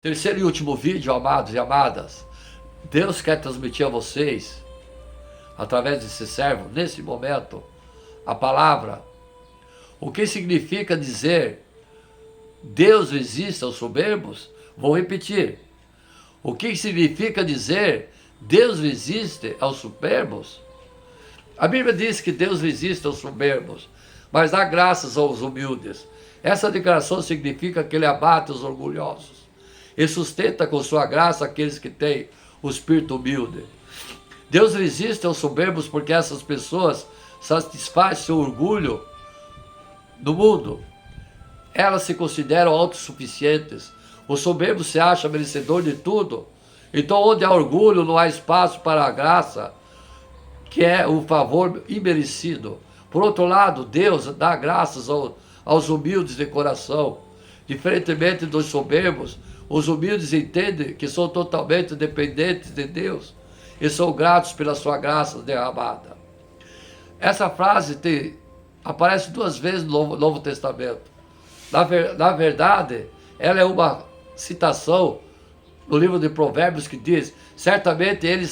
Terceiro e último vídeo, amados e amadas. Deus quer transmitir a vocês, através desse servo, nesse momento, a palavra. O que significa dizer Deus resiste aos soberbos? Vou repetir. O que significa dizer Deus resiste aos soberbos? A Bíblia diz que Deus resiste aos soberbos, mas dá graças aos humildes. Essa declaração significa que Ele abate os orgulhosos e sustenta com sua graça aqueles que têm o espírito humilde. Deus resiste aos soberbos porque essas pessoas satisfazem seu orgulho no mundo. Elas se consideram autossuficientes. O soberbo se acha merecedor de tudo. Então, onde há orgulho, não há espaço para a graça, que é o favor imerecido. Por outro lado, Deus dá graças aos humildes de coração. Diferentemente dos soberbos, os humildes entendem que são totalmente dependentes de Deus e são gratos pela sua graça derramada. Essa frase aparece duas vezes no Novo Testamento. Na verdade, ela é uma citação no livro de Provérbios que diz: certamente ele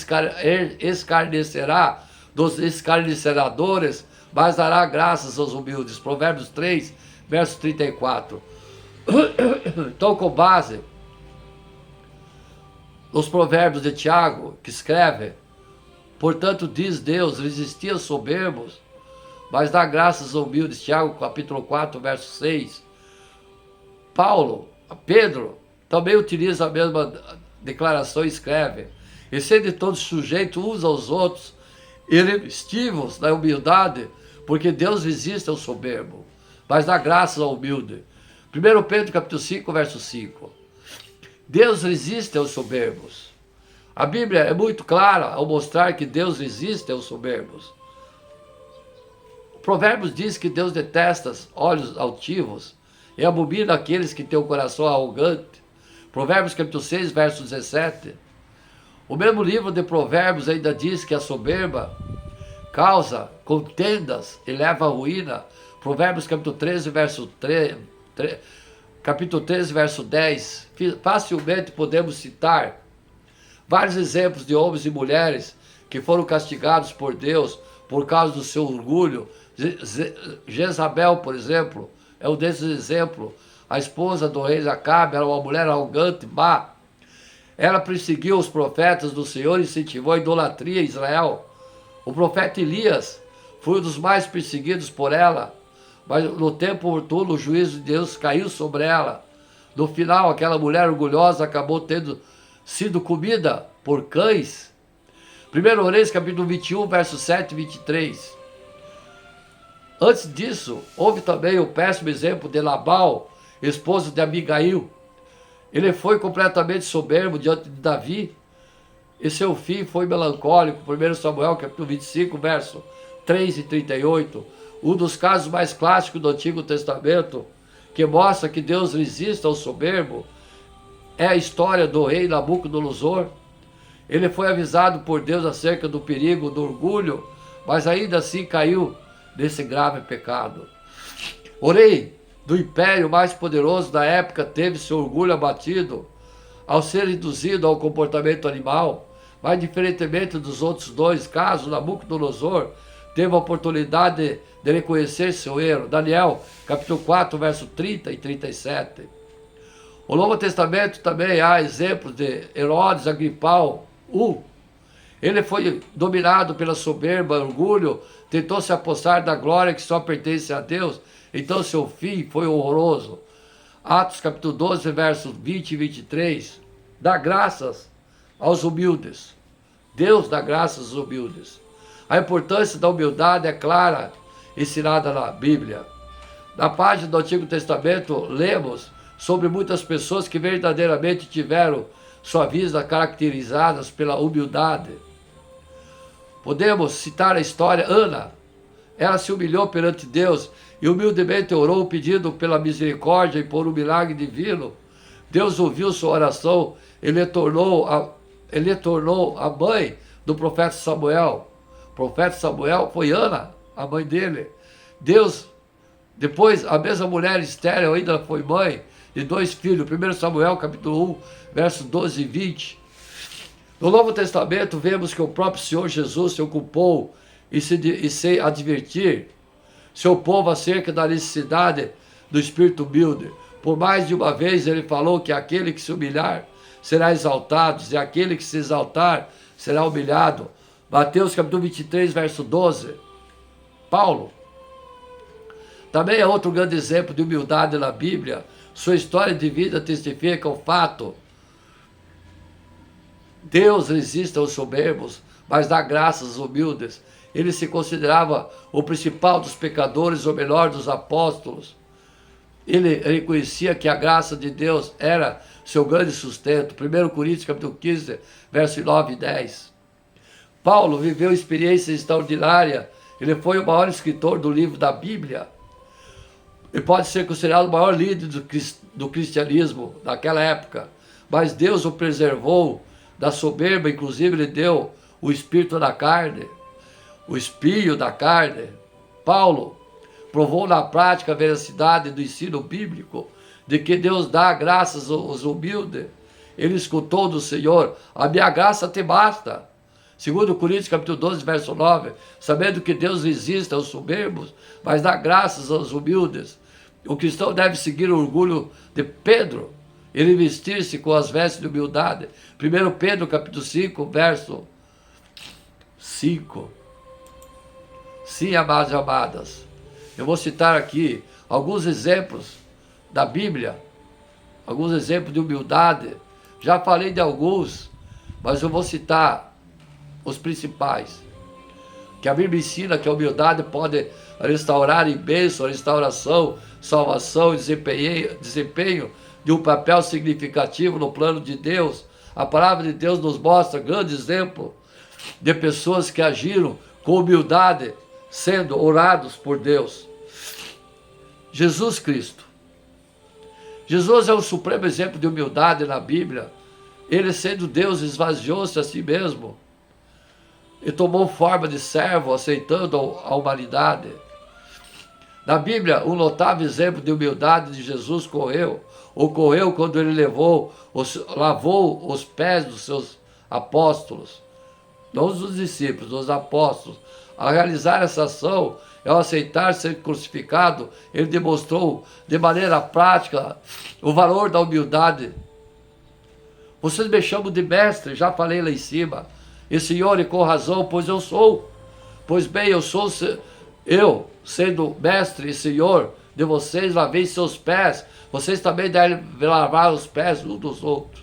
escarnecerá dos escarnecedores, mas dará graças aos humildes. Provérbios 3, verso 34. Então, com base nos provérbios de Tiago, que escreve: portanto diz Deus, resistir aos soberbos, mas dá graças aos humildes. Tiago capítulo 4, verso 6. Pedro também utiliza a mesma declaração e escreve: e sendo todos sujeitos uns aos outros, e revestivos da humildade, porque Deus resiste ao soberbo, mas dá graças ao humilde. 1 Pedro capítulo 5, verso 5. Deus resiste aos soberbos. A Bíblia é muito clara ao mostrar que Deus resiste aos soberbos. O Provérbios diz que Deus detesta olhos altivos e abomina aqueles que têm o coração arrogante. Provérbios capítulo 6, verso 17. O mesmo livro de Provérbios ainda diz que a soberba causa contendas e leva à ruína. Provérbios capítulo 13, verso 3. Capítulo 13, verso 10, facilmente podemos citar vários exemplos de homens e mulheres que foram castigados por Deus por causa do seu orgulho. Jezabel, por exemplo, é um desses exemplos. A esposa do rei Acabe era uma mulher arrogante, má. Ela perseguiu os profetas do Senhor e incentivou a idolatria em Israel. O profeta Elias foi um dos mais perseguidos por ela. Mas no tempo oportuno, o juízo de Deus caiu sobre ela. No final, aquela mulher orgulhosa acabou tendo sido comida por cães. 1 Reis, capítulo 21, verso 7 e 23. Antes disso, houve também o péssimo exemplo de Nabal, esposo de Abigail. Ele foi completamente soberbo diante de Davi, e seu fim foi melancólico. 1 Samuel, capítulo 25, verso 3 e 38. Um dos casos mais clássicos do Antigo Testamento, que mostra que Deus resiste ao soberbo, é a história do rei Nabucodonosor. Ele foi avisado por Deus acerca do perigo do orgulho, mas ainda assim caiu nesse grave pecado. O rei do império mais poderoso da época teve seu orgulho abatido ao ser reduzido ao comportamento animal, mas diferentemente dos outros dois casos, Nabucodonosor teve a oportunidade de reconhecer seu erro. Daniel, capítulo 4, verso 30 e 37. No Novo Testamento também há exemplos de Herodes Agripal I. Ele foi dominado pela soberba, orgulho, tentou se apossar da glória que só pertence a Deus, então seu fim foi horroroso. Atos, capítulo 12, versos 20 e 23. Dá graças aos humildes. Deus dá graças aos humildes. A importância da humildade é clara, ensinada na Bíblia. Na página do Antigo Testamento, lemos sobre muitas pessoas que verdadeiramente tiveram sua vida caracterizadas pela humildade. Podemos citar a história de Ana. Ela se humilhou perante Deus e humildemente orou pedindo pela misericórdia e por um milagre divino. Deus ouviu sua oração e lhe tornou a mãe do profeta Samuel. O profeta Samuel foi Ana, a mãe dele. Depois, a mesma mulher estéril ainda foi mãe de dois filhos. 1 Samuel, capítulo 1, versos 12 e 20. No Novo Testamento, vemos que o próprio Senhor Jesus se ocupou e se advertir seu povo acerca da necessidade do espírito humilde. Por mais de uma vez ele falou que aquele que se humilhar será exaltado, e aquele que se exaltar será humilhado. Mateus capítulo 23, verso 12. Paulo também é outro grande exemplo de humildade na Bíblia. Sua história de vida testifica o fato: Deus resiste aos soberbos, mas dá graças aos humildes. Ele se considerava o principal dos pecadores, o melhor dos apóstolos. Ele reconhecia que a graça de Deus era seu grande sustento. 1 Coríntios capítulo 15, versos 9 e 10. Paulo viveu experiências extraordinárias. Ele foi o maior escritor do livro da Bíblia. E pode ser considerado o maior líder do cristianismo naquela época. Mas Deus o preservou da soberba, inclusive ele deu o espírito da carne, o espinho da carne. Paulo provou na prática a veracidade do ensino bíblico, de que Deus dá graças aos humildes. Ele escutou do Senhor: a minha graça te basta. 2 Coríntios capítulo 12, verso 9, sabendo que Deus resiste aos soberbos, mas dá graças aos humildes. O cristão deve seguir o orgulho de Pedro, ele vestir-se com as vestes de humildade. 1 Pedro capítulo 5, verso 5. Sim, amados e amadas, eu vou citar aqui alguns exemplos da Bíblia, alguns exemplos de humildade. Já falei de alguns, mas eu vou citar os principais. Que a Bíblia ensina que a humildade pode restaurar em bênção, restauração, salvação e desempenho de um papel significativo no plano de Deus. A palavra de Deus nos mostra grande exemplo de pessoas que agiram com humildade, sendo honrados por Deus. Jesus Cristo. Jesus é o supremo exemplo de humildade na Bíblia. Ele, sendo Deus, esvaziou-se a si mesmo e tomou forma de servo, aceitando a humanidade. Na Bíblia, um notável exemplo de humildade de Jesus ocorreu quando ele lavou os pés dos seus apóstolos, não dos discípulos, dos apóstolos. Ao realizar essa ação, ao aceitar ser crucificado, ele demonstrou de maneira prática o valor da humildade. Vocês me chamam de mestre, já falei lá em cima. E Senhor, e com razão, pois eu sou. Pois bem, eu, sendo mestre e Senhor de vocês, lavei seus pés. Vocês também devem lavar os pés uns dos outros.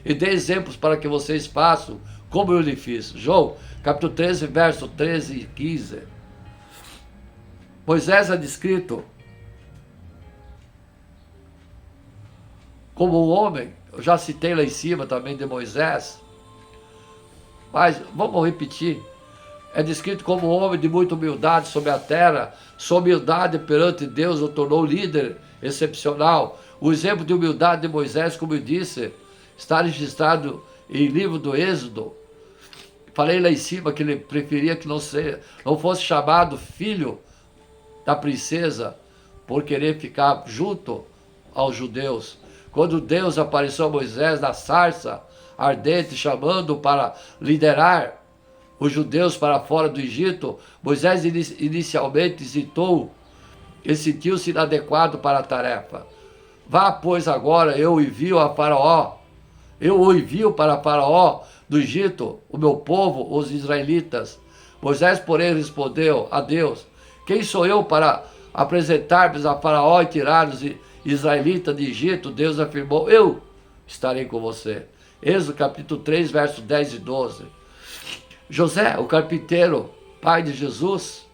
E dê exemplos para que vocês façam como eu lhe fiz. João, capítulo 13, verso 13 e 15. Moisés é descrito como um homem. Eu já citei lá em cima também de Moisés. Mas vamos repetir. É descrito como um homem de muita humildade sobre a terra. Sua humildade perante Deus o tornou líder excepcional. O exemplo de humildade de Moisés, como eu disse, está registrado em livro do Êxodo. Falei lá em cima que ele preferia que não fosse chamado filho da princesa por querer ficar junto aos judeus. Quando Deus apareceu a Moisés na sarça ardente, chamando para liderar os judeus para fora do Egito, Moisés inicialmente hesitou e sentiu-se inadequado para a tarefa. Vá, pois, agora, eu o envio para Faraó do Egito, o meu povo, os israelitas. Moisés, porém, respondeu a Deus: quem sou eu para apresentar-me a Faraó e tirar os israelitas de Egito? Deus afirmou: eu estarei com você. Êxodo capítulo 3, versos 10 e 12. José, o carpinteiro, pai de Jesus,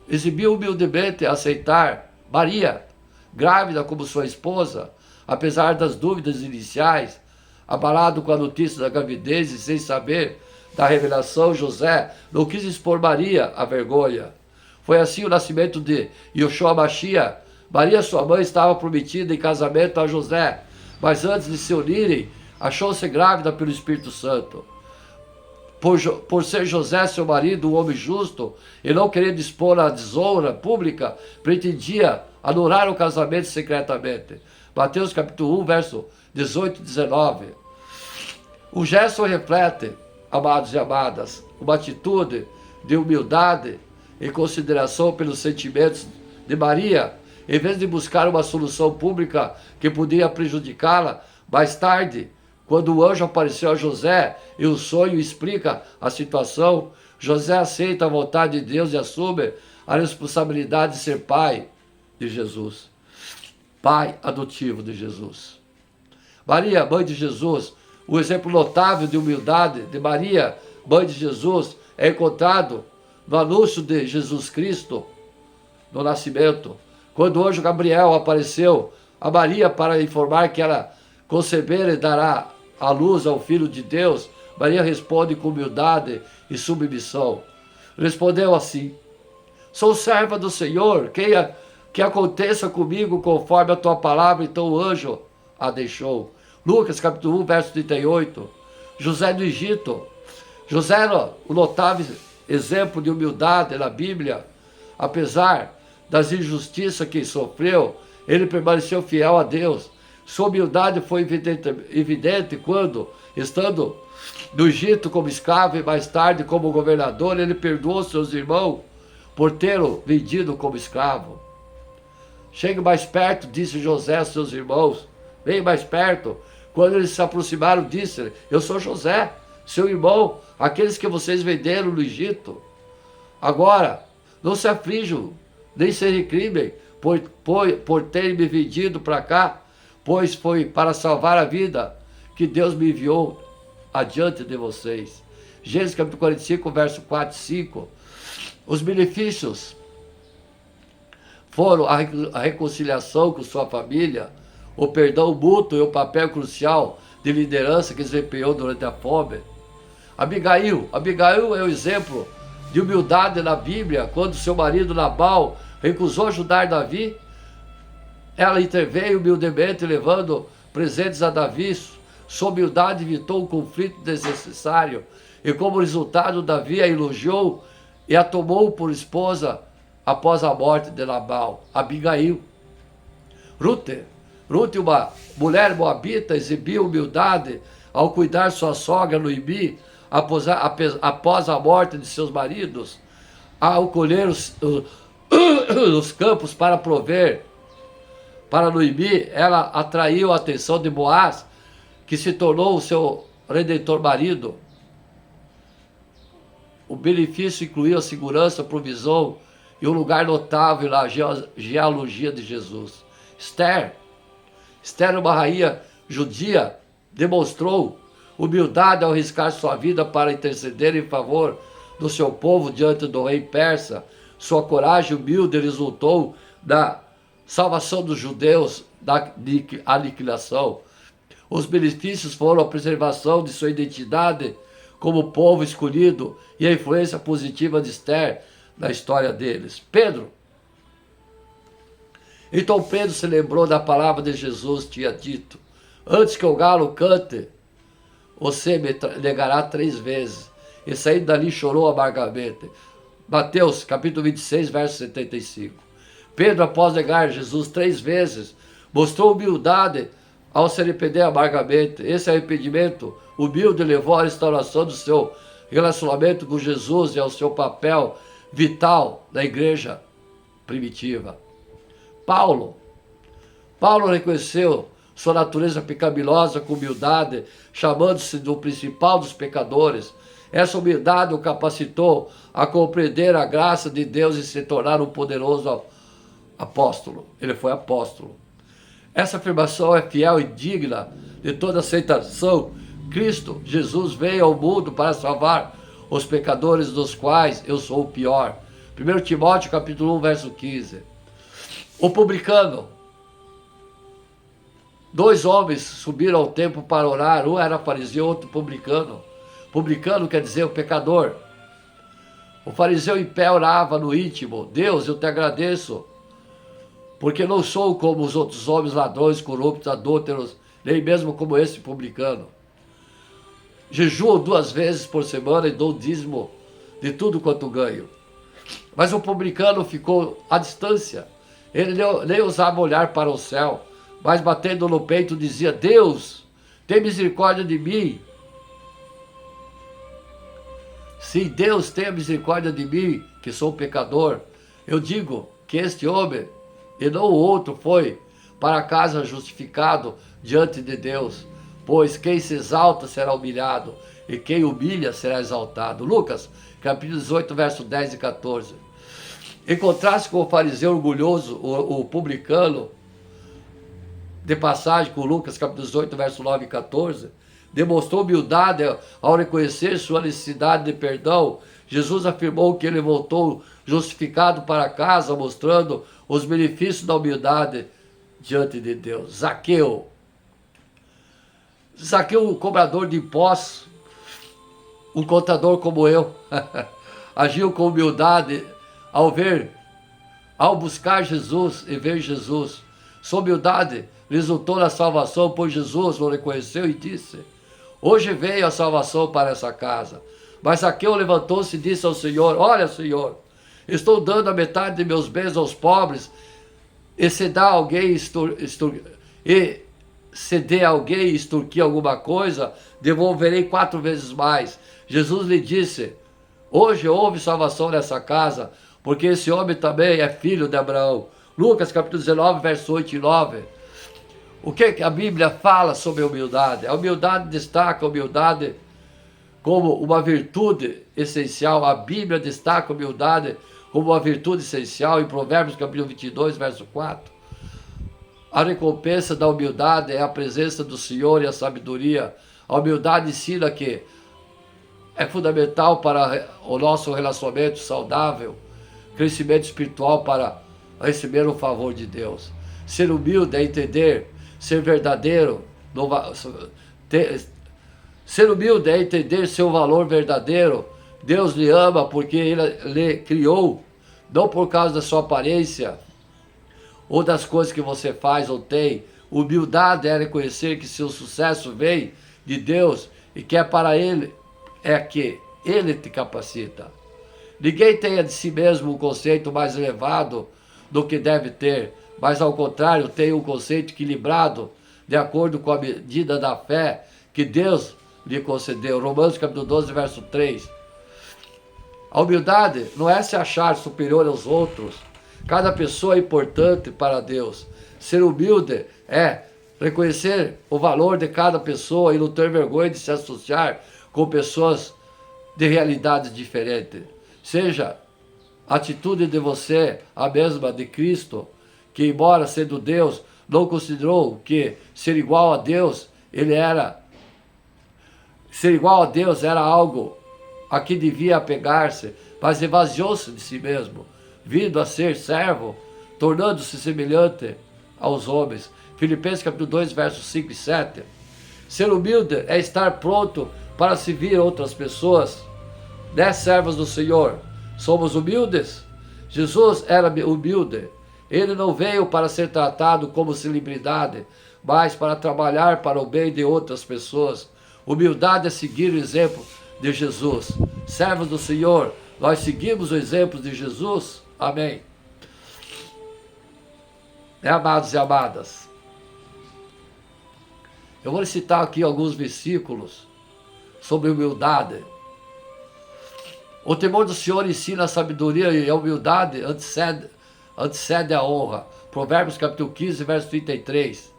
exibiu humildemente aceitar Maria, grávida como sua esposa, apesar das dúvidas iniciais. Abalado com a notícia da gravidez e sem saber da revelação, José não quis expor Maria à vergonha. Foi assim o nascimento de Yoshua Mashiach. Maria, sua mãe, estava prometida em casamento a José, mas antes de se unirem, achou-se grávida pelo Espírito Santo. Por ser José, seu marido, um homem justo, e não querendo expor a desonra pública, pretendia anular o casamento secretamente. Mateus capítulo 1, verso 18 e 19. O gesto reflete, amados e amadas, uma atitude de humildade e consideração pelos sentimentos de Maria, em vez de buscar uma solução pública que podia prejudicá-la. Mais tarde, quando o anjo apareceu a José e o sonho explica a situação, José aceita a vontade de Deus e assume a responsabilidade de ser pai de Jesus, pai adotivo de Jesus. Maria, mãe de Jesus, o exemplo notável de humildade de Maria, mãe de Jesus, é encontrado no anúncio de Jesus Cristo, no nascimento. Quando o anjo Gabriel apareceu a Maria para informar que ela conceberá e dará à luz ao Filho de Deus, Maria responde com humildade e submissão. Respondeu assim: sou serva do Senhor, que aconteça comigo conforme a tua palavra. Então o anjo a deixou. Lucas capítulo 1, verso 38. José do Egito. José era um notável exemplo de humildade na Bíblia. Apesar das injustiças que sofreu, ele permaneceu fiel a Deus. Sua humildade foi evidente quando, estando no Egito como escravo e mais tarde como governador, ele perdoou seus irmãos por tê-lo vendido como escravo. Chegue mais perto, disse José a seus irmãos. Vem mais perto. Quando eles se aproximaram, disse-lhe: eu sou José, seu irmão, aqueles que vocês venderam no Egito. Agora, não se aflijam, nem se recrimem por terem me vendido para cá, pois foi para salvar a vida que Deus me enviou adiante de vocês. Gênesis capítulo 45, verso 4 e 5. Os benefícios foram a reconciliação com sua família, o perdão mútuo e o papel crucial de liderança que desempenhou durante a fome. Abigail é o exemplo de humildade na Bíblia. Quando seu marido Nabal recusou ajudar Davi, ela interveio humildemente, levando presentes a Davi. Sua humildade evitou um conflito desnecessário e, como resultado, Davi a elogiou e a tomou por esposa após a morte de Nabal. Abigail. Ruth, uma mulher moabita, exibiu humildade ao cuidar sua sogra Noemi após a morte de seus maridos, ao colher os campos para prover para Noemi. Ela atraiu a atenção de Boaz, que se tornou o seu redentor marido. O benefício incluiu a segurança, a provisão e um lugar notável na genealogia de Jesus. Esther, uma rainha judia, demonstrou humildade ao arriscar sua vida para interceder em favor do seu povo diante do rei persa. Sua coragem humilde resultou na salvação dos judeus da aniquilação. Os benefícios foram a preservação de sua identidade como povo escolhido e a influência positiva de Esther na história deles. Pedro. Então Pedro se lembrou da palavra de Jesus, tinha dito: antes que o galo cante, você me negará 3 vezes. E saindo dali chorou amargamente. Mateus capítulo 26, verso 75. Pedro, após negar Jesus 3 vezes, mostrou humildade ao se arrepender amargamente. Esse arrependimento humilde levou à restauração do seu relacionamento com Jesus e ao seu papel vital na igreja primitiva. Paulo reconheceu sua natureza pecaminosa com humildade, chamando-se do principal dos pecadores. Essa humildade o capacitou a compreender a graça de Deus e se tornar um poderoso apóstolo. Ele foi apóstolo. Essa afirmação é fiel e digna de toda aceitação. Cristo, Jesus, veio ao mundo para salvar os pecadores, dos quais eu sou o pior. 1 Timóteo capítulo 1, verso 15. O publicano. 2 homens subiram ao templo para orar. Um era fariseu, outro publicano. Publicano quer dizer o pecador. O fariseu em pé orava no íntimo: Deus, eu te agradeço, porque não sou como os outros homens ladrões, corruptos, adúlteros, nem mesmo como esse publicano. Jejuo 2 vezes por semana e dou dízimo de tudo quanto ganho. Mas o publicano ficou à distância. Ele nem ousava olhar para o céu, mas batendo no peito dizia: Deus, tem misericórdia de mim. Sim, Deus tenha misericórdia de mim, que sou pecador. Eu digo que este homem, e não o outro, foi para casa justificado diante de Deus. Pois quem se exalta será humilhado, e quem humilha será exaltado. Lucas, capítulo 18, verso 10 e 14. Em contraste com o fariseu orgulhoso, o publicano, de passagem com Lucas, capítulo 18, verso 9 e 14, demonstrou humildade ao reconhecer sua necessidade de perdão. Jesus afirmou que ele voltou justificado para casa, mostrando os benefícios da humildade diante de Deus. Zaqueu, o cobrador de impostos, um contador como eu, agiu com humildade ao buscar Jesus e ver Jesus. Sua humildade resultou na salvação, pois Jesus o reconheceu e disse: hoje veio a salvação para essa casa. Mas Zaqueu levantou-se e disse ao Senhor: olha, Senhor, estou dando a metade de meus bens aos pobres, e se dá alguém ceder a alguém e extorquir alguma coisa, devolverei 4 vezes mais. Jesus lhe disse: hoje houve salvação nessa casa, porque esse homem também é filho de Abraão. Lucas capítulo 19, verso 8 e 9. O que a Bíblia fala sobre a humildade? A humildade destaca a humildade como uma virtude essencial. A Bíblia destaca a humildade como uma virtude essencial. Em Provérbios capítulo 22, verso 4. A recompensa da humildade é a presença do Senhor e a sabedoria. A humildade ensina que é fundamental para o nosso relacionamento saudável, crescimento espiritual, para receber o favor de Deus. Ser humilde é entender, ser verdadeiro, ser humilde é entender seu valor verdadeiro. Deus lhe ama porque Ele lhe criou, não por causa da sua aparência ou das coisas que você faz ou tem. Humildade é reconhecer que seu sucesso vem de Deus e que é para Ele, é que Ele te capacita. Ninguém tenha de si mesmo um conceito mais elevado do que deve ter, mas ao contrário, tem um conceito equilibrado, de acordo com a medida da fé que Deus lhe concedeu. Romanos capítulo 12, verso 3. A humildade não é se achar superior aos outros. Cada pessoa é importante para Deus. Ser humilde é reconhecer o valor de cada pessoa e não ter vergonha de se associar com pessoas de realidades diferentes. Seja a atitude de você a mesma de Cristo, que embora sendo Deus, não considerou que ser igual a Deus era algo a que devia apegar-se, mas esvaziou-se de si mesmo, vindo a ser servo, tornando-se semelhante aos homens. Filipenses capítulo 2, versos 5 e 7. Ser humilde é estar pronto para servir outras pessoas, servos do Senhor. Somos humildes? Jesus era humilde. Ele não veio para ser tratado como celebridade, mas para trabalhar para o bem de outras pessoas. Humildade é seguir o exemplo de Jesus. Servos do Senhor, nós seguimos o exemplo de Jesus? Amém. Amados e amadas, eu vou citar aqui alguns versículos sobre humildade. O temor do Senhor ensina a sabedoria, e a humildade antecede a honra. Provérbios capítulo 15, verso 33.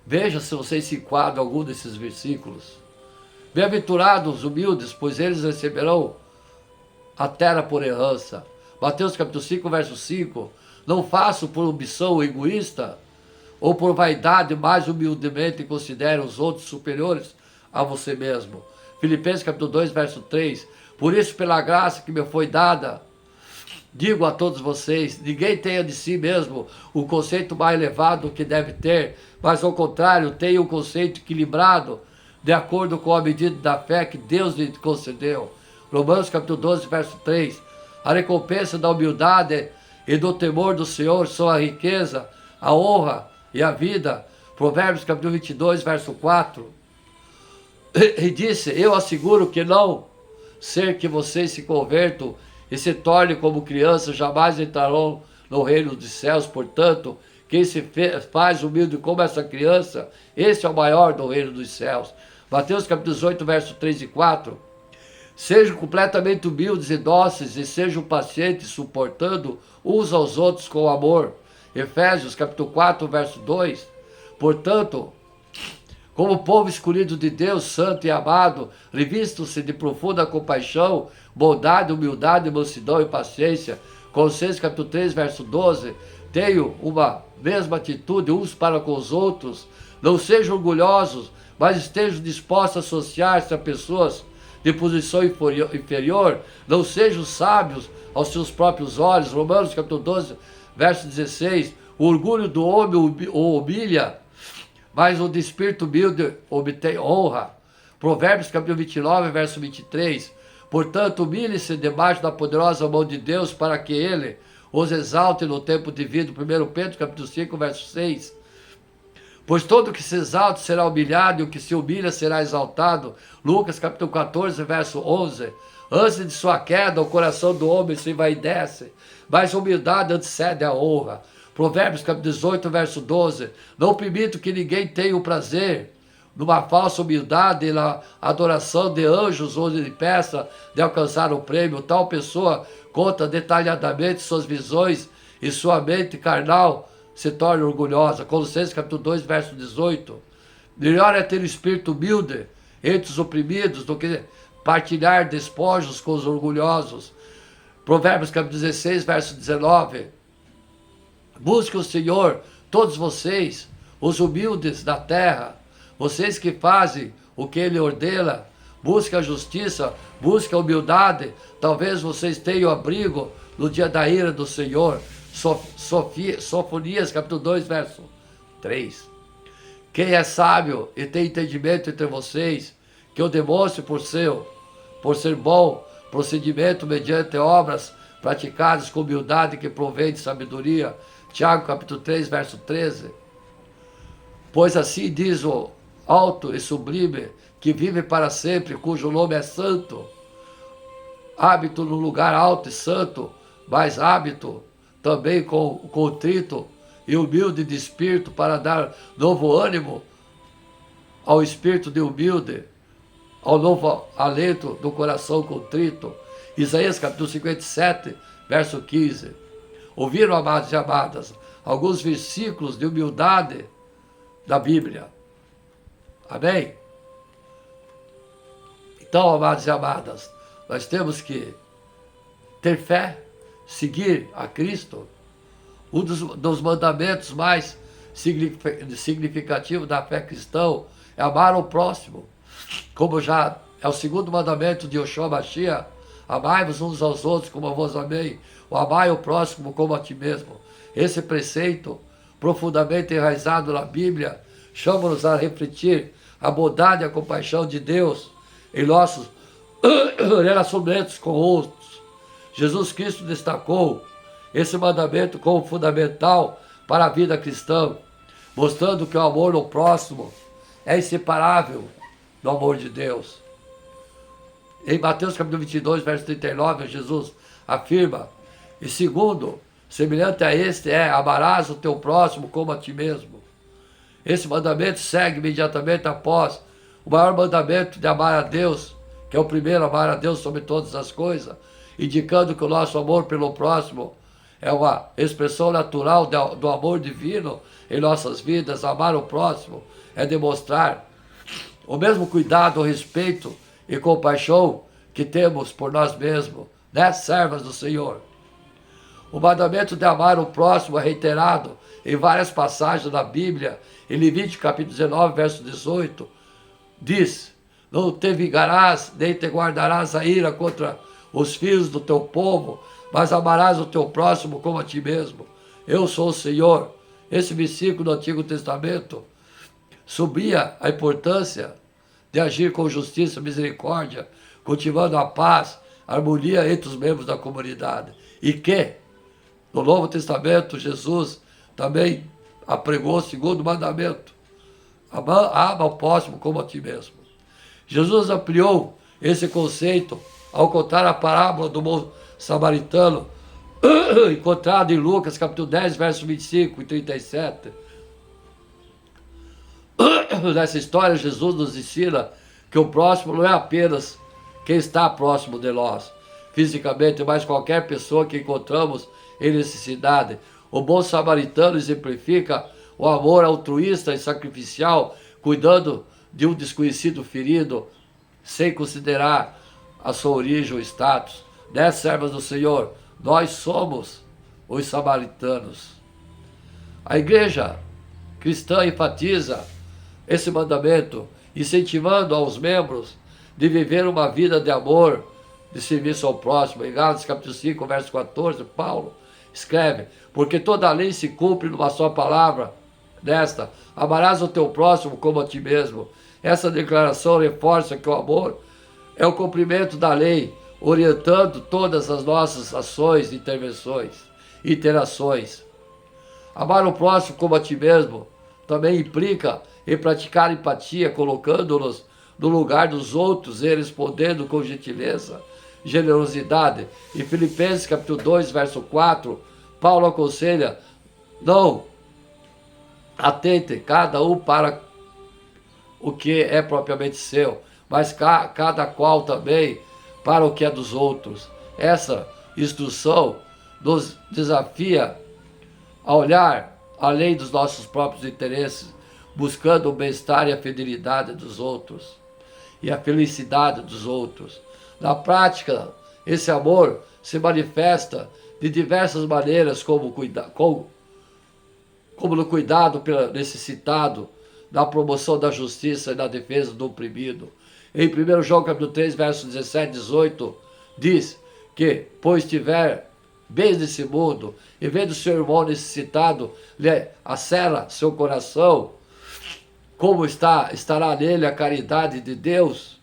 Veja se vocês se enquadram em algum desses versículos. Bem-aventurados os humildes, pois eles receberão a terra por herança. Mateus capítulo 5, verso 5. Não faço por ambição egoísta ou por vaidade, mas humildemente considere os outros superiores a você mesmo. Filipenses capítulo 2, verso 3. Por isso, pela graça que me foi dada, digo a todos vocês, ninguém tenha de si mesmo o conceito mais elevado que deve ter, mas ao contrário, tenha um conceito equilibrado, de acordo com a medida da fé que Deus lhe concedeu. Romanos capítulo 12, verso 3. A recompensa da humildade e do temor do Senhor são a riqueza, a honra e a vida. Provérbios capítulo 22, verso 4. E disse: eu asseguro que não ser que vocês se convertam e se tornem como crianças, jamais entrarão no reino dos céus. Portanto, quem se faz humilde como essa criança, esse é o maior do reino dos céus. Mateus capítulo 18, verso 3 e 4. Sejam completamente humildes e dóceis e sejam pacientes, suportando uns aos outros com amor. Efésios capítulo 4, verso 2. Portanto, como povo escolhido de Deus, santo e amado, revistam-se de profunda compaixão, bondade, humildade, mansidão e paciência. Colossenses capítulo 3, verso 12. Tenham uma mesma atitude uns para com os outros. Não sejam orgulhosos, mas estejam dispostos a associar-se a pessoas de posição inferior. Não sejam sábios aos seus próprios olhos. Romanos capítulo 12, verso 16. O orgulho do homem o humilha, mas o de espírito humilde obtém honra. Provérbios capítulo 29, verso 23. Portanto, humilhe-se debaixo da poderosa mão de Deus, para que Ele os exalte no tempo devido. 1 Pedro capítulo 5, verso 6. Pois todo que se exalta será humilhado, e o que se humilha será exaltado. Lucas capítulo 14, verso 11. Antes de sua queda, o coração do homem se envaidece, mas a humildade antecede a honra. Provérbios capítulo 18, verso 12. Não permito que ninguém tenha o prazer numa falsa humildade e na adoração de anjos, onde lhe peça de alcançar o prêmio. Tal pessoa conta detalhadamente suas visões e sua mente carnal se torna orgulhosa. Colossenses capítulo 2, verso 18. Melhor é ter o espírito humilde entre os oprimidos do que partilhar despojos com os orgulhosos. Provérbios capítulo 16, verso 19. Busque o Senhor, todos vocês, os humildes da terra, vocês que fazem o que Ele ordena. Busque a justiça, busque a humildade. Talvez vocês tenham abrigo no dia da ira do Senhor. Sofonias capítulo 2, verso 3. Quem é sábio e tem entendimento entre vocês, que o demonstre por ser bom procedimento mediante obras praticadas com humildade que provém de sabedoria. Tiago capítulo 3, verso 13. Pois assim diz o alto e sublime, que vive para sempre, cujo nome é santo. Hábito no lugar alto e santo, mas hábito também com contrito e humilde de espírito, para dar novo ânimo ao espírito de humilde, ao novo alento do coração contrito. Isaías capítulo 57, verso 15. Ouviram, amados e amadas, alguns versículos de humildade da Bíblia. Amém? Então, amados e amadas, nós temos que ter fé, seguir a Cristo. Um dos mandamentos mais significativos da fé cristã é amar ao próximo. Como já é o segundo mandamento de Yoshua Mashiach, amai-vos uns aos outros como eu vos amei, o amai ao próximo como a ti mesmo. Esse preceito, profundamente enraizado na Bíblia, chama-nos a refletir a bondade e a compaixão de Deus em nossos relacionamentos com outros. Jesus Cristo destacou esse mandamento como fundamental para a vida cristã, mostrando que o amor ao próximo é inseparável do amor de Deus. Em Mateus capítulo 22, verso 39, Jesus afirma: e segundo, semelhante a este é, amarás o teu próximo como a ti mesmo. Esse mandamento segue imediatamente após o maior mandamento de amar a Deus, que é o primeiro, amar a Deus sobre todas as coisas, indicando que o nosso amor pelo próximo é uma expressão natural do amor divino em nossas vidas. Amar o próximo é demonstrar o mesmo cuidado, respeito e compaixão que temos por nós mesmos, né, servas do Senhor. O mandamento de amar o próximo é reiterado em várias passagens da Bíblia. Em Levítico capítulo 19, verso 18, diz: não te vingarás, nem te guardarás a ira contra os filhos do teu povo, mas amarás o teu próximo como a ti mesmo. Eu sou o Senhor. Esse versículo do Antigo Testamento subia a importância de agir com justiça e misericórdia, cultivando a paz, a harmonia entre os membros da comunidade. E que, no Novo Testamento, Jesus também apregou o segundo mandamento: ama o próximo como a ti mesmo. Jesus ampliou esse conceito ao contar a parábola do bom samaritano encontrado em Lucas, capítulo 10, verso 25 e 37. Nessa história, Jesus nos ensina que o próximo não é apenas quem está próximo de nós, fisicamente, mas qualquer pessoa que encontramos em necessidade. O bom samaritano exemplifica o amor altruísta e sacrificial, cuidando de um desconhecido ferido, sem considerar a sua origem ou status. Servas do Senhor, nós somos os samaritanos. A igreja cristã enfatiza esse mandamento, incentivando aos membros de viver uma vida de amor, de serviço ao próximo. Em Gálatas capítulo 5, verso 14, Paulo escreve: porque toda a lei se cumpre numa só palavra, desta: amarás o teu próximo como a ti mesmo. Essa declaração reforça que o amor é o cumprimento da lei, orientando todas as nossas ações, intervenções, interações. Amar o próximo como a ti mesmo também implica em praticar empatia, colocando-nos no lugar dos outros e respondendo com gentileza, generosidade. Em Filipenses capítulo 2, verso 4, Paulo aconselha: não atente cada um para o que é propriamente seu, mas cada qual também para o que é dos outros. Essa instrução nos desafia a olhar além dos nossos próprios interesses, buscando o bem-estar e a fidelidade dos outros e a felicidade dos outros. Na prática, esse amor se manifesta de diversas maneiras, como no cuidado pelo necessitado, na promoção da justiça e na defesa do oprimido. Em 1 João capítulo 3, versos 17 e 18, diz que, pois tiver bens desse mundo, e vendo seu irmão necessitado, lhe acera seu coração, como estará nele a caridade de Deus?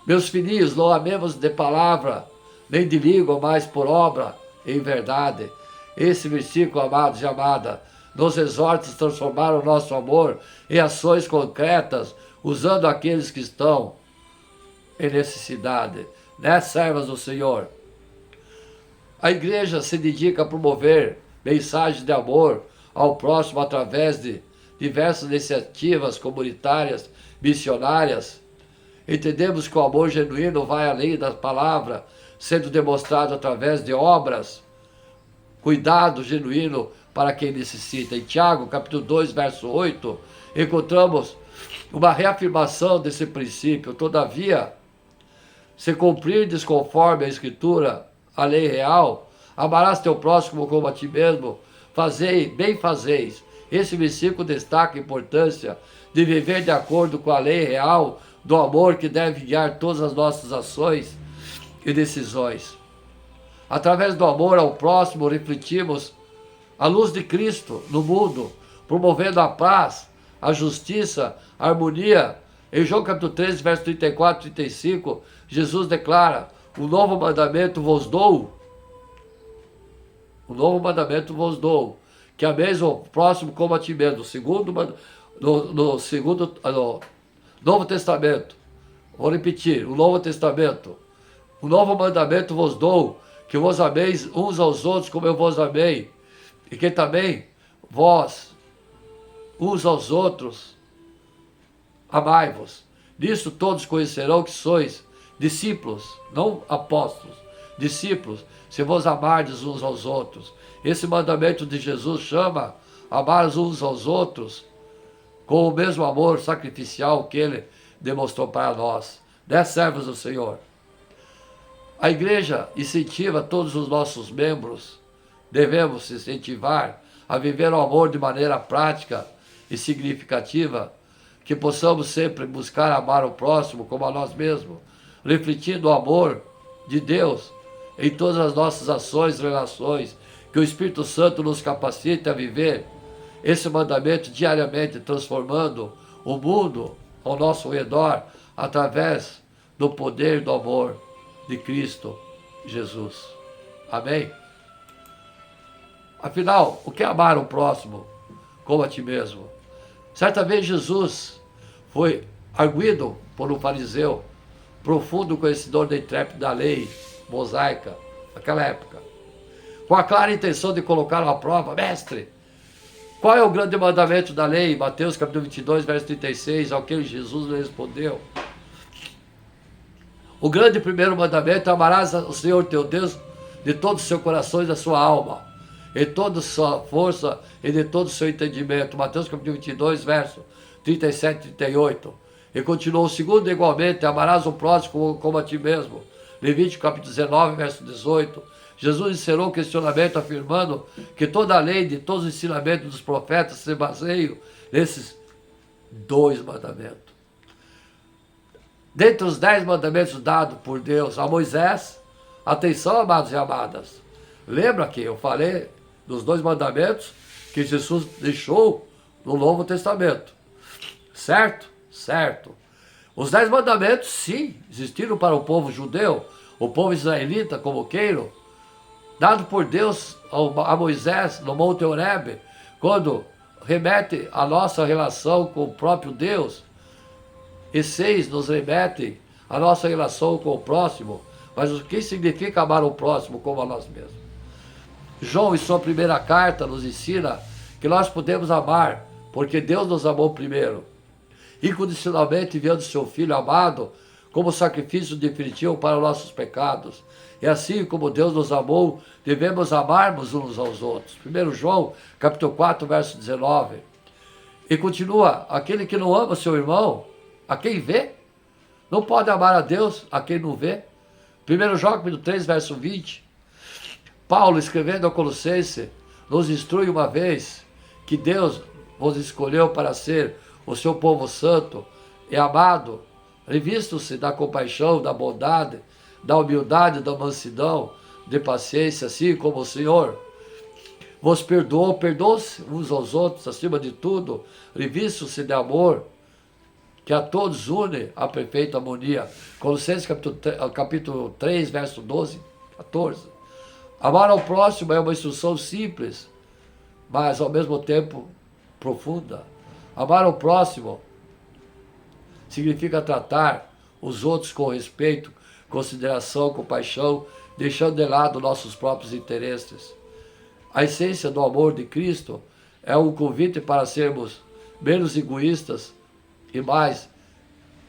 Meus filhinhos, não amemos de palavra, nem de língua, mas por obra, em verdade. Esse versículo, amados e amadas, nos exorta a transformar o nosso amor em ações concretas, usando aqueles que estão em necessidade. Servas do Senhor. A igreja se dedica a promover mensagens de amor ao próximo através de diversas iniciativas comunitárias, missionárias. Entendemos que o amor genuíno vai além da palavra, sendo demonstrado através de obras. Cuidado genuíno para quem necessita. Em Tiago, capítulo 2, verso 8, encontramos uma reafirmação desse princípio. Todavia, se cumprirdes conforme a Escritura, a lei real, amarás teu próximo como a ti mesmo, bem fazeis. Esse versículo destaca a importância de viver de acordo com a lei real do amor que deve guiar todas as nossas ações e decisões. Através do amor ao próximo, refletimos a luz de Cristo no mundo, promovendo a paz, a justiça, a harmonia. Em João capítulo 13, verso 34 e 35, Jesus declara: um novo mandamento vos dou. Um novo mandamento vos dou, que ameis o próximo como a ti mesmo. No Novo Testamento, vou repetir, o Novo Testamento. Um novo mandamento vos dou, que vos ameis uns aos outros como eu vos amei, e que também vós, uns aos outros, amai-vos. Nisso todos conhecerão que sois discípulos, não apóstolos, discípulos, se vos amardes uns aos outros. Esse mandamento de Jesus chama a amar uns aos outros com o mesmo amor sacrificial que ele demonstrou para nós. Servos do Senhor. A igreja incentiva todos os nossos membros, devemos incentivar a viver o amor de maneira prática e significativa, que possamos sempre buscar amar o próximo como a nós mesmos, refletindo o amor de Deus em todas as nossas ações e relações, que o Espírito Santo nos capacite a viver esse mandamento diariamente, transformando o mundo ao nosso redor através do poder do amor de Cristo Jesus. Amém? Afinal, o que é amar o próximo como a ti mesmo? Certa vez Jesus foi arguido por um fariseu, profundo conhecedor da intrépida lei mosaica, naquela época. com a clara intenção de colocá-lo à prova. Mestre, qual é o grande mandamento da lei? Mateus capítulo 22, verso 36, ao que Jesus lhe respondeu. O grande primeiro mandamento é: amarás o Senhor teu Deus de todo o seu coração e da sua alma, em toda a sua força e de todo o seu entendimento. Mateus capítulo 22, verso 37 e 38. E continuou: o segundo igualmente: amarás o próximo como a ti mesmo. Levítico capítulo 19, verso 18. Jesus encerrou o questionamento afirmando que toda a lei, de todos os ensinamentos dos profetas se baseiam nesses 2 mandamentos. Dentre os 10 mandamentos dados por Deus a Moisés, atenção, amados e amadas, lembra que eu falei dos 2 mandamentos que Jesus deixou no Novo Testamento, certo? Certo. Os 10 mandamentos, sim, existiram para o povo judeu, o povo israelita, como queiram, dado por Deus a Moisés no Monte Horebe, quando remete a nossa relação com o próprio Deus. E 6 nos remete a nossa relação com o próximo. Mas o que significa amar o próximo como a nós mesmos? João, em sua primeira carta, nos ensina que nós podemos amar porque Deus nos amou primeiro, incondicionalmente enviando seu Filho amado como sacrifício definitivo para os nossos pecados. E assim como Deus nos amou, devemos amarmos uns aos outros. 1 João, capítulo 4, verso 19. E continua: aquele que não ama seu irmão, a quem vê, não pode amar a Deus a quem não vê. 1 João, capítulo 3, verso 20. Paulo, escrevendo ao Colossenses, nos instrui uma vez que Deus vos escolheu para ser o seu povo santo e amado, revistam-se da compaixão, da bondade, da humildade, da mansidão, de paciência, assim como o Senhor vos perdoou, perdoe-se uns aos outros, acima de tudo, revistam-se de amor, que a todos une a perfeita harmonia. Colossenses capítulo 3, verso 12, 14. Amar ao próximo é uma instrução simples, mas ao mesmo tempo profunda. Amar ao próximo significa tratar os outros com respeito, consideração, compaixão, deixando de lado nossos próprios interesses. A essência do amor de Cristo é um convite para sermos menos egoístas e mais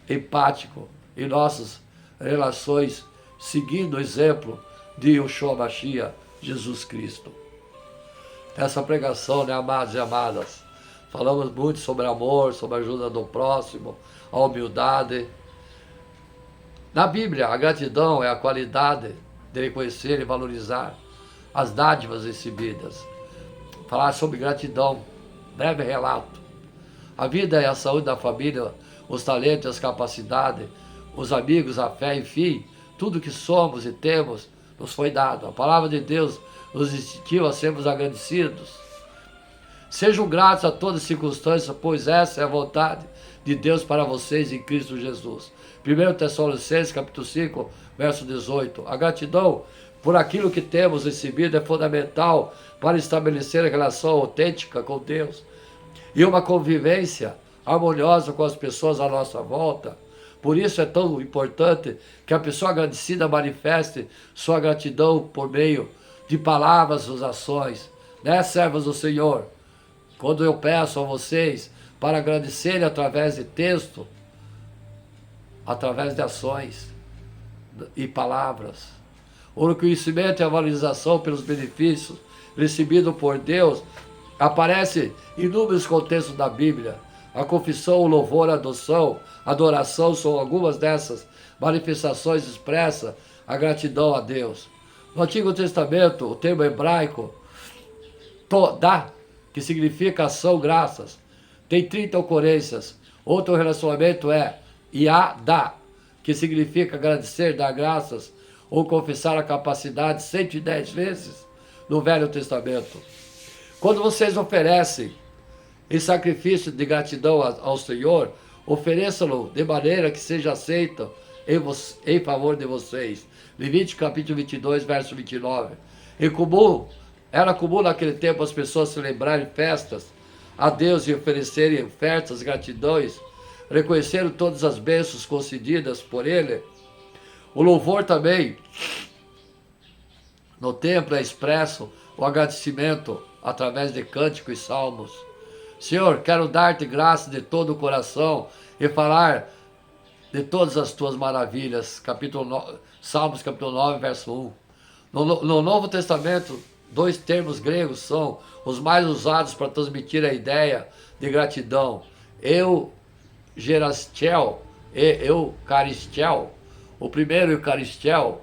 empáticos em nossas relações, seguindo o exemplo de Yeshua Mashiach, Jesus Cristo. Essa pregação, né, amados e amadas, falamos muito sobre amor, sobre a ajuda do próximo, a humildade. Na Bíblia, a gratidão é a qualidade de reconhecer e valorizar as dádivas recebidas. Falar sobre gratidão, breve relato. A vida e a saúde da família, os talentos, as capacidades, os amigos, a fé, enfim, tudo que somos e temos nos foi dado. A palavra de Deus nos incentiva a sermos agradecidos. Sejam gratos a todas as circunstâncias, pois essa é a vontade de Deus para vocês em Cristo Jesus. 1 Tessalonicenses, capítulo 5, verso 18. A gratidão por aquilo que temos recebido é fundamental para estabelecer a relação autêntica com Deus e uma convivência harmoniosa com as pessoas à nossa volta. Por isso é tão importante que a pessoa agradecida manifeste sua gratidão por meio de palavras ou ações. Né, servos do Senhor? Quando eu peço a vocês para agradecerem através de texto, através de ações e palavras, o reconhecimento e a valorização pelos benefícios recebidos por Deus aparece em inúmeros contextos da Bíblia. A confissão, o louvor, a adoração são algumas dessas manifestações expressas a gratidão a Deus. No Antigo Testamento, o termo hebraico Todá, que significa ação, graças, tem 30 ocorrências. Outro relacionamento é Yadá, que significa agradecer, dar graças ou confessar a capacidade 110 vezes no Velho Testamento. Quando vocês oferecem em sacrifício de gratidão ao Senhor, ofereçam-no de maneira que seja aceito em favor de vocês. Levítico capítulo 22, verso 29. Era comum naquele tempo as pessoas celebrarem festas a Deus e oferecerem ofertas, gratidões, reconhecendo todas as bênçãos concedidas por Ele. O louvor também No templo é expresso o agradecimento através de cânticos e salmos. Senhor, quero dar-te graça de todo o coração e falar de todas as tuas maravilhas. Salmos capítulo 9, verso 1. No Novo Testamento, dois termos gregos são os mais usados para transmitir a ideia de gratidão. Eugerastiel e Eucaristel. O primeiro, Eucaristel,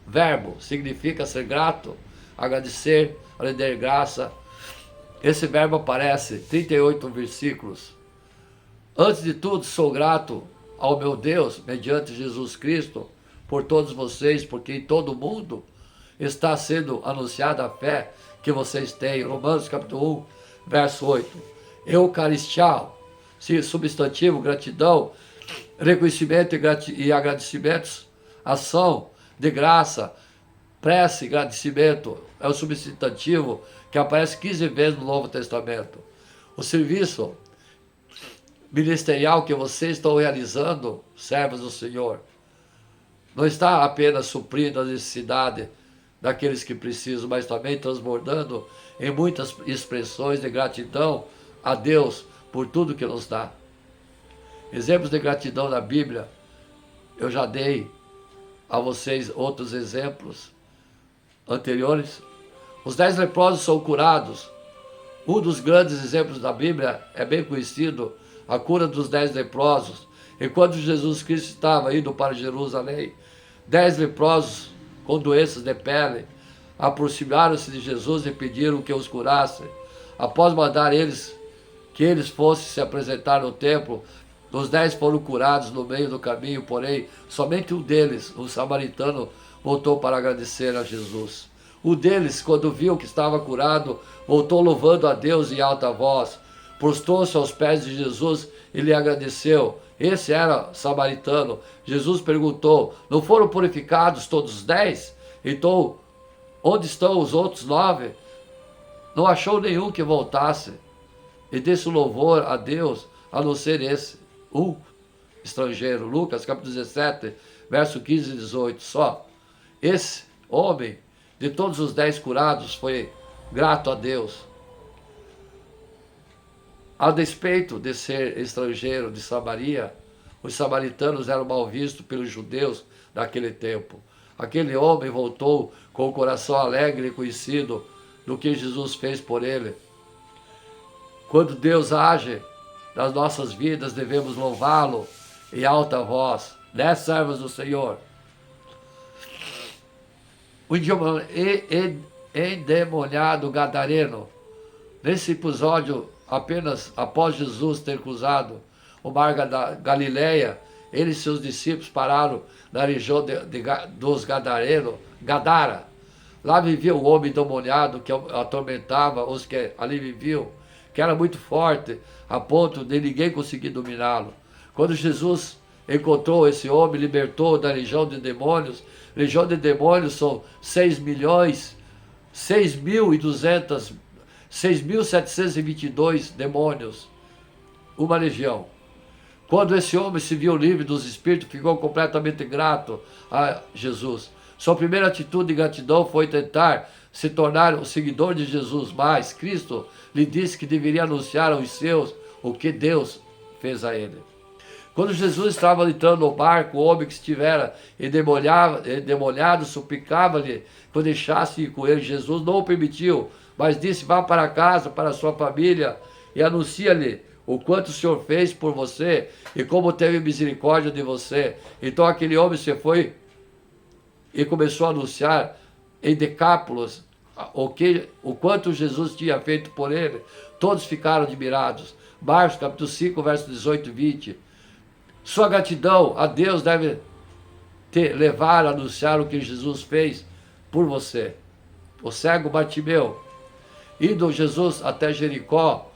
verbo, significa ser grato, agradecer, render graça. Esse verbo aparece 38 versículos. Antes de tudo, sou grato ao meu Deus, mediante Jesus Cristo, por todos vocês, porque em todo o mundo está sendo anunciada a fé que vocês têm. Romanos capítulo 1, verso 8. Eucaristial, substantivo, gratidão, reconhecimento e agradecimentos, ação de graça, prece e agradecimento, é o substantivo que aparece 15 vezes no Novo Testamento. O serviço ministerial que vocês estão realizando, servos do Senhor, não está apenas suprindo a necessidade daqueles que precisam, mas também transbordando em muitas expressões de gratidão a Deus por tudo que nos dá. Exemplos de gratidão na Bíblia, eu já dei a vocês outros exemplos anteriores. Os 10 leprosos são curados. Um dos grandes exemplos da Bíblia é bem conhecido, a cura dos 10 leprosos. Enquanto Jesus Cristo estava indo para Jerusalém, 10 leprosos com doenças de pele aproximaram-se de Jesus e pediram que os curasse. Após mandar que eles fossem se apresentar no templo, os 10 foram curados no meio do caminho, porém, somente um deles, um samaritano, voltou para agradecer a Jesus. Um deles, quando viu que estava curado, voltou louvando a Deus em alta voz, prostrou-se aos pés de Jesus e lhe agradeceu. Esse era samaritano. Jesus perguntou: não foram purificados todos os 10? Então, onde estão os outros 9? Não achou nenhum que voltasse e desse louvor a Deus, a não ser esse, um estrangeiro. Lucas capítulo 17, verso 15 e 18. Só esse homem, de todos os 10 curados, foi grato a Deus. A despeito de ser estrangeiro de Samaria, os samaritanos eram mal vistos pelos judeus daquele tempo. Aquele homem voltou com o coração alegre e conhecido do que Jesus fez por ele. Quando Deus age nas nossas vidas, devemos louvá-lo em alta voz, né, servos do Senhor? O endemoniado gadareno, nesse episódio, apenas após Jesus ter cruzado o mar da Galileia, ele e seus discípulos pararam na região dos Gadarenos, Gadara. Lá vivia um homem endemoniado que atormentava os que ali viviam, que era muito forte, a ponto de ninguém conseguir dominá-lo. Quando Jesus encontrou esse homem, libertou da legião de demônios. Legião de demônios são 6.722 demônios, uma legião. Quando esse homem se viu livre dos espíritos, ficou completamente grato a Jesus. Sua primeira atitude de gratidão foi tentar se tornar um seguidor de Jesus, mas Cristo lhe disse que deveria anunciar aos seus o que Deus fez a ele. Quando Jesus estava entrando no barco, o homem que estivera endemoniado suplicava-lhe que o deixasse ir com ele. Jesus não o permitiu, mas disse: vá para casa, para a sua família, e anuncia-lhe o quanto o Senhor fez por você e como teve misericórdia de você. Então aquele homem se foi e começou a anunciar em Decápolis o quanto Jesus tinha feito por ele. Todos ficaram admirados. Marcos capítulo 5, verso 18 e 20. Sua gratidão a Deus deve te levar a anunciar o que Jesus fez por você. O cego Bartimeu, indo Jesus até Jericó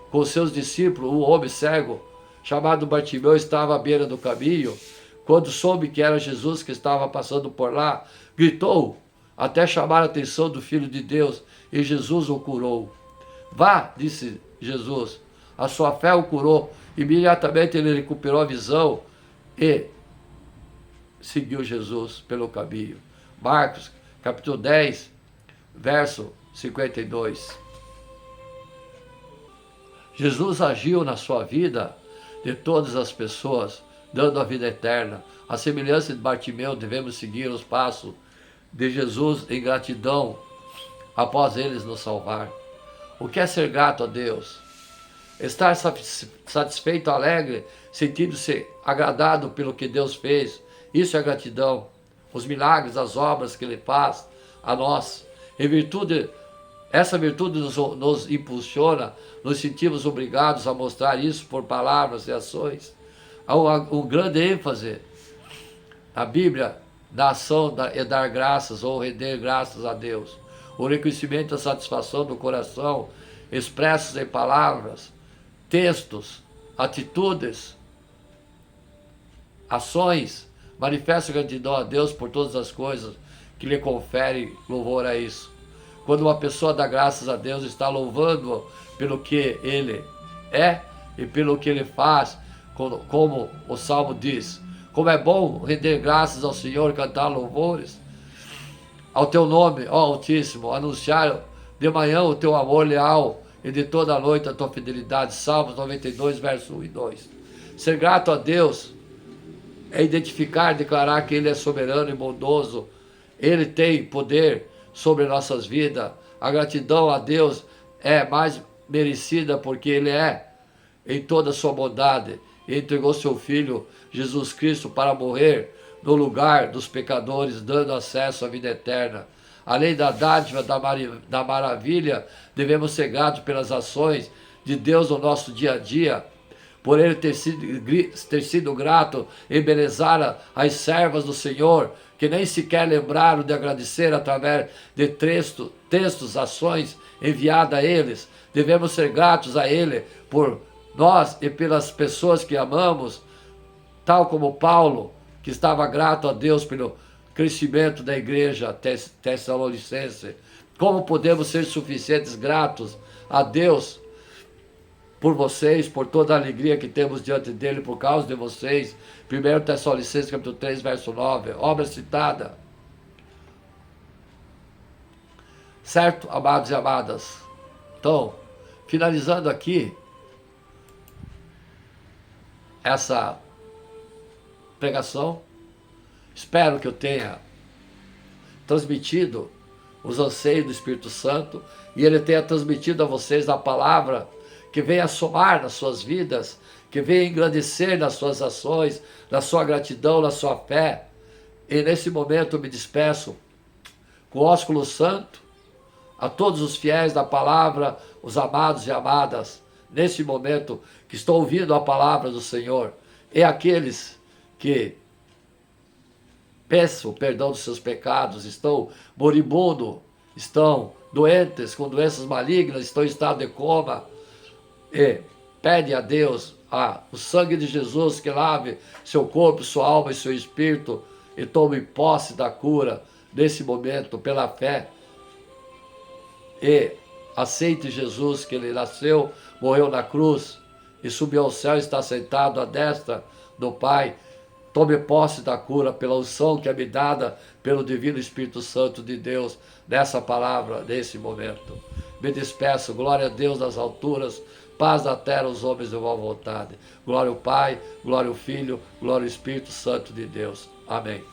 com seus discípulos, um homem cego chamado Bartimeu estava à beira do caminho. Quando soube que era Jesus que estava passando por lá, gritou até chamar a atenção do Filho de Deus, e Jesus o curou. Vá, disse Jesus, a sua fé o curou. Imediatamente ele recuperou a visão e seguiu Jesus pelo caminho. Marcos, capítulo 10, verso 52. Jesus agiu na sua vida de todas as pessoas, dando a vida eterna. A semelhança de Bartimeu, devemos seguir os passos de Jesus em gratidão após eles nos salvar. O que é ser grato a Deus? Estar satisfeito, alegre, sentindo-se agradado pelo que Deus fez. Isso é gratidão. Os milagres, as obras que Ele faz a nós. Essa virtude nos impulsiona, nos sentimos obrigados a mostrar isso por palavras e ações. Há um grande ênfase na Bíblia da ação e dar graças ou render graças a Deus. O reconhecimento e a satisfação do coração expressos em palavras, textos, atitudes, ações, manifesta gratidão a Deus por todas as coisas que lhe confere louvor a isso. Quando uma pessoa dá graças a Deus, está louvando pelo que Ele é e pelo que Ele faz, como o Salmo diz. Como é bom render graças ao Senhor, cantar louvores ao Teu nome, ó Altíssimo, anunciar de manhã o Teu amor leal e de toda a noite a Tua fidelidade. Salmos 92, verso 1 e 2. Ser grato a Deus é identificar, declarar que Ele é soberano e bondoso. Ele tem poder sobre nossas vidas. A gratidão a Deus é mais merecida porque Ele é, em toda a sua bondade, entregou seu Filho Jesus Cristo para morrer no lugar dos pecadores, dando acesso à vida eterna. Além da dádiva, da maravilha, devemos ser gratos pelas ações de Deus no nosso dia a dia, por Ele ter sido grato, embelezar as servas do Senhor, que nem sequer lembraram de agradecer através de textos, ações enviadas a eles. Devemos ser gratos a Ele por nós e pelas pessoas que amamos, tal como Paulo, que estava grato a Deus pelo crescimento da igreja tessalonicense. Como podemos ser suficientes gratos a Deus por vocês, por toda a alegria que temos diante dele por causa de vocês. 1 Tessalonicenses capítulo 3, verso 9, obra citada. Certo, amados e amadas? Então, finalizando aqui essa pregação, espero que eu tenha transmitido os anseios do Espírito Santo e ele tenha transmitido a vocês a palavra que venha somar nas suas vidas, que venha engrandecer nas suas ações, na sua gratidão, na sua fé. E nesse momento eu me despeço com o ósculo santo a todos os fiéis da palavra, os amados e amadas, nesse momento que estão ouvindo a palavra do Senhor, e aqueles que peçam o perdão dos seus pecados, estão moribundos, estão doentes, com doenças malignas, estão em estado de coma, e pede a Deus o sangue de Jesus que lave seu corpo, sua alma e seu espírito e tome posse da cura nesse momento pela fé. E aceite Jesus, que Ele nasceu, morreu na cruz e subiu ao céu e está sentado à destra do Pai. Tome posse da cura pela unção que é me dada pelo Divino Espírito Santo de Deus nessa palavra, nesse momento. Me despeço, glória a Deus nas alturas, paz na terra aos homens de boa vontade. Glória ao Pai, glória ao Filho, glória ao Espírito Santo de Deus. Amém.